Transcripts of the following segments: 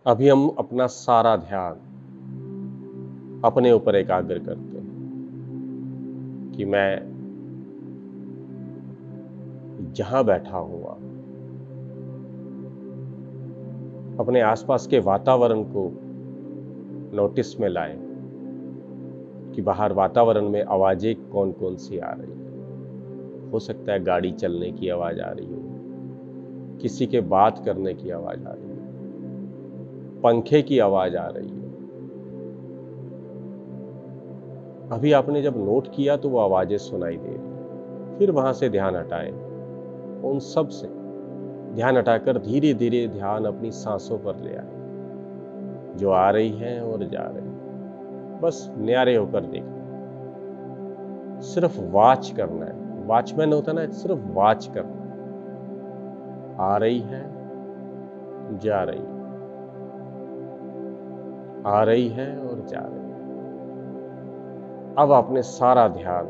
अभी हम अपना सारा ध्यान अपने ऊपर एकाग्र करते हैं कि मैं जहां बैठा हुआ अपने आसपास के वातावरण को नोटिस में लाएं कि बाहर वातावरण में आवाजें कौन कौन सी आ रही है। हो सकता है गाड़ी चलने की आवाज आ रही हो, किसी के बात करने की आवाज आ रही है, पंखे की आवाज आ रही है। अभी आपने जब नोट किया तो वो आवाजें सुनाई दे रही है। फिर वहां से ध्यान हटाएं, उन सब से ध्यान हटाकर धीरे धीरे ध्यान अपनी सांसों पर ले आए, जो आ रही हैं और जा रही हैं। बस न्यारे होकर देखना, सिर्फ वॉच करना है। वॉचमैन होता ना, सिर्फ वॉच करना है। आ रही है, जा रही है, आ रही है और जा रही है। अब आपने सारा ध्यान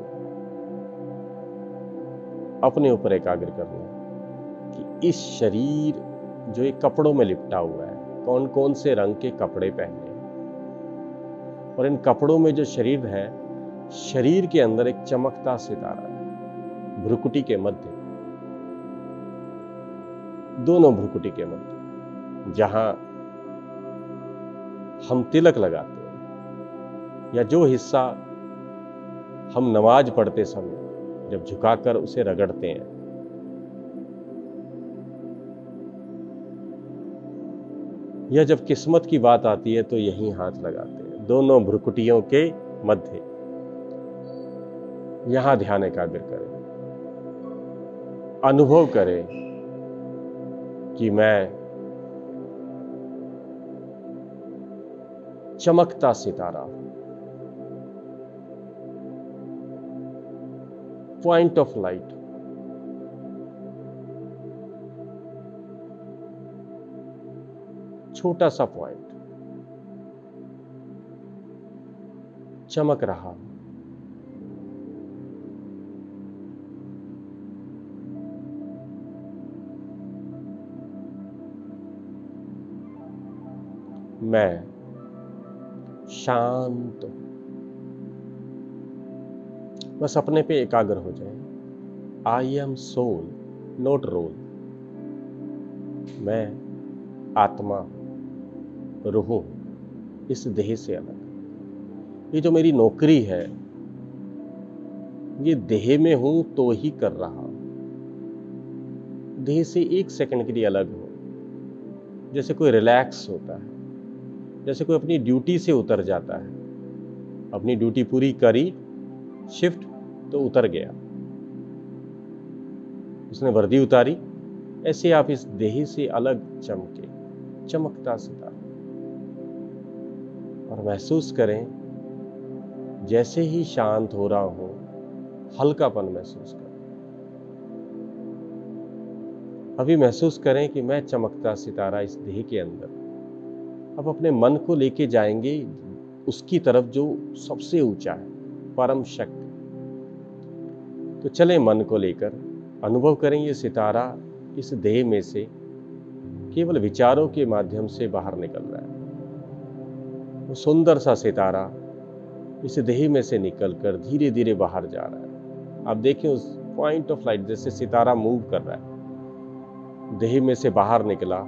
अपने ऊपर एकाग्र करना है कि इस शरीर जो एक कपड़ों में लिपटा हुआ है, कौन कौन से रंग के कपड़े पहने हैं, और इन कपड़ों में जो शरीर है, शरीर के अंदर एक चमकता सितारा है, भ्रुकुटी के मध्य, दोनों भ्रुकुटी के मध्य, जहां हम तिलक लगाते हैं, या जो हिस्सा हम नमाज पढ़ते समय जब झुकाकर उसे रगड़ते हैं, या जब किस्मत की बात आती है तो यहीं हाथ लगाते हैं, दोनों भ्रुकुटियों के मध्य। यहां ध्यान एकाग्र करें, अनुभव करें कि मैं चमकता सितारा, पॉइंट ऑफ लाइट, छोटा सा पॉइंट चमक रहा। मैं शांत, बस अपने पे एकाग्र हो जाए। I am soul not role. मैं आत्मा, रूह हूं, इस देह से अलग। ये जो मेरी नौकरी है, ये देह में हूं तो ही कर रहा हूं। देह से एक सेकंड के लिए अलग हो, जैसे कोई रिलैक्स होता है, जैसे कोई अपनी ड्यूटी से उतर जाता है। अपनी ड्यूटी पूरी करी, शिफ्ट, तो उतर गया, उसने वर्दी उतारी। ऐसे आप इस देह से अलग चमके, चमकता सितारा, और महसूस करें जैसे ही शांत हो रहा हो, हल्कापन महसूस करें। अभी महसूस करें कि मैं चमकता सितारा इस देह के अंदर। अब अपने मन को लेके जाएंगे उसकी तरफ जो सबसे ऊंचा है, परम शक्ति। तो चले मन को लेकर, अनुभव करें ये सितारा इस देह में से केवल विचारों के माध्यम से बाहर निकल रहा है। वो सुंदर सा सितारा इस देह में से निकलकर धीरे धीरे बाहर जा रहा है। आप देखें उस पॉइंट ऑफ लाइट, जैसे सितारा मूव कर रहा है, देह में से बाहर निकला,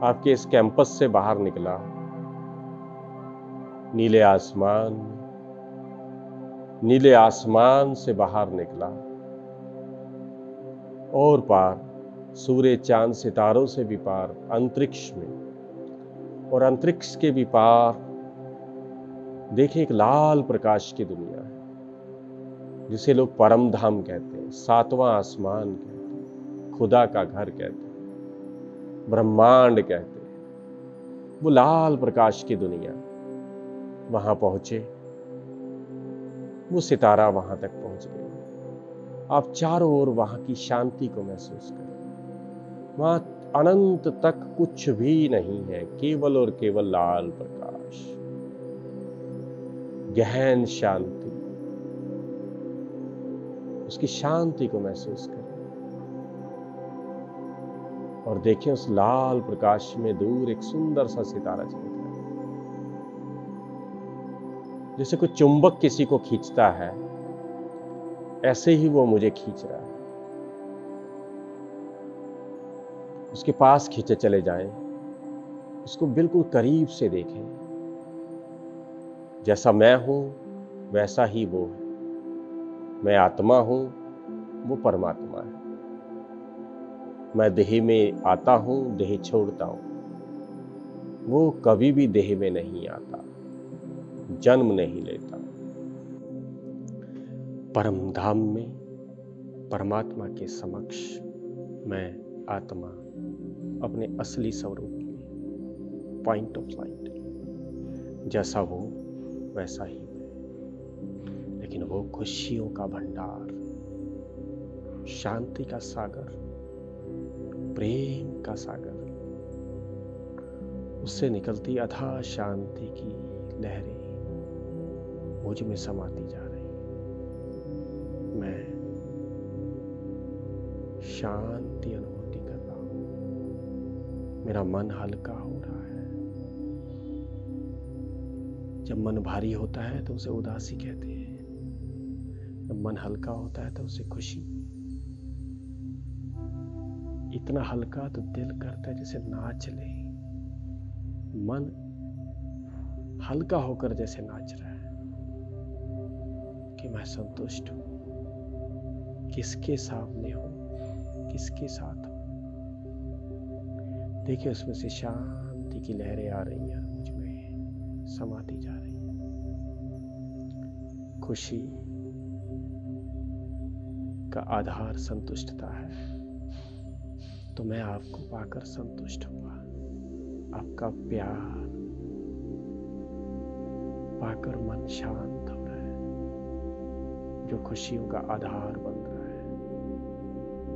आपके इस कैंपस से बाहर निकला, नीले आसमान से बाहर निकला, और पार सूर्य चांद सितारों से भी पार अंतरिक्ष में, और अंतरिक्ष के भी पार देखें एक लाल प्रकाश की दुनिया है, जिसे लोग परम धाम कहते हैं, सातवां आसमान कहते हैं, खुदा का घर कहते हैं, ब्रह्मांड कहते हैं। वो लाल प्रकाश की दुनिया, वहां पहुंचे, वो सितारा वहां तक पहुंच गया। आप चारों ओर वहां की शांति को महसूस करें। वहां अनंत तक कुछ भी नहीं है, केवल और केवल लाल प्रकाश, गहन शांति। उसकी शांति को महसूस करें। और देखें उस लाल प्रकाश में दूर एक सुंदर सा सितारा चमक रहा है। जैसे कोई चुंबक किसी को खींचता है, ऐसे ही वो मुझे खींच रहा है। उसके पास खींचे चले जाएं, उसको बिल्कुल करीब से देखें। जैसा मैं हूं वैसा ही वो है। मैं आत्मा हूं, वो परमात्मा है। मैं देह में आता हूं, देह छोड़ता हूं, वो कभी भी देह में नहीं आता, जन्म नहीं लेता। परम धाम में परमात्मा के समक्ष मैं आत्मा अपने असली स्वरूप में, पॉइंट ऑफ लाइट, जैसा वो वैसा ही मैं। लेकिन वो खुशियों का भंडार, शांति का सागर, प्रेम का सागर, उससे निकलती अथाह शांति की लहरें मुझ में समाती जा रही। मैं शांति अनुभूति कर रहा हूं। मेरा मन हल्का हो रहा है। जब मन भारी होता है तो उसे उदासी कहते हैं। जब मन हल्का होता है तो उसे खुशी। इतना हल्का तो दिल करता है जैसे नाच ले। मन हल्का होकर जैसे नाच रहा है कि मैं संतुष्ट हूं। किसके सामने हूं, किसके साथ हूं। देखिए उसमें से शांति की लहरें आ रही हैं, मुझ में समाती जा रही हैं। खुशी का आधार संतुष्टता है, तो मैं आपको पाकर संतुष्ट हुआ। आपका प्यार पाकर मन शांत हो रहा है, जो खुशियों का आधार बन रहा है।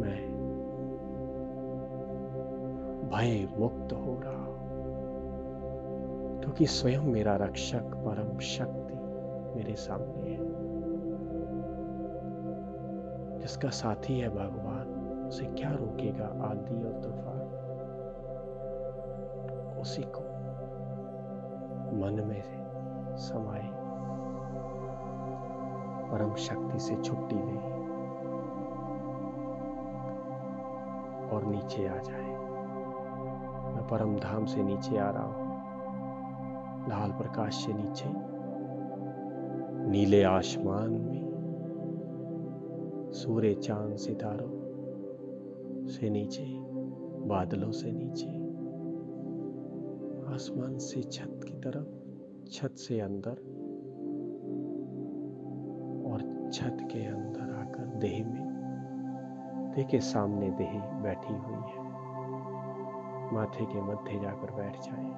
मैं भय मुक्त हो रहा हूं, क्योंकि स्वयं मेरा रक्षक परम शक्ति मेरे सामने है। जिसका साथी है भगवान, उसे क्या रोकेगा आंधी और तूफान। उसी को मन में समाए परम शक्ति से छुट्टी ले और नीचे आ जाए। मैं परम धाम से नीचे आ रहा हूं, लाल प्रकाश से नीचे, नीले आसमान में, सूर्य चांद सितारों से नीचे, बादलों से नीचे, आसमान से छत की तरफ, छत से अंदर और छत के अंदर आकर देह में। देखिए सामने देह बैठी हुई है, माथे के मध्य जाकर बैठ जाए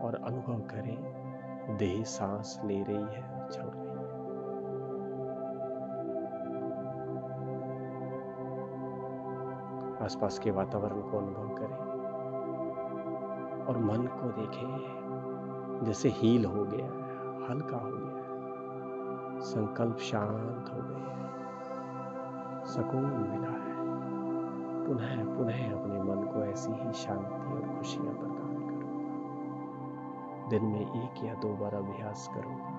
और अनुभव करें देह सांस ले रही है और छोड़ रही है। आसपास के वातावरण को अनुभव करें और मन को देखें जैसे हील हो गया है, हल्का हो गया है, संकल्प शांत हो गए हैं, सुकून मिला है। पुनः पुनः अपने मन को ऐसी ही शांति और खुशियां प्रदान करूंगा। दिन में 1 या 2 बार अभ्यास करूंगा।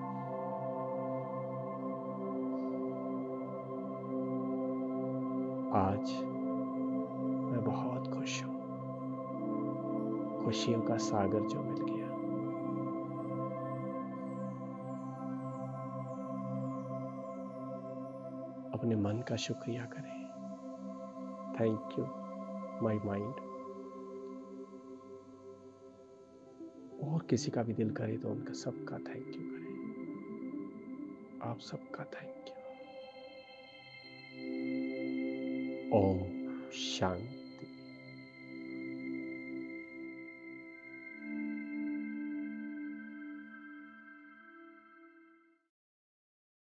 आज मैं बहुत खुश हूं, खुशियों का सागर जो मिल गया। अपने मन का शुक्रिया करें। Thank you my mind. और किसी का भी दिल करे तो उनका सबका थैंक यू करें। आप सबका थैंक यू। ओम शांति।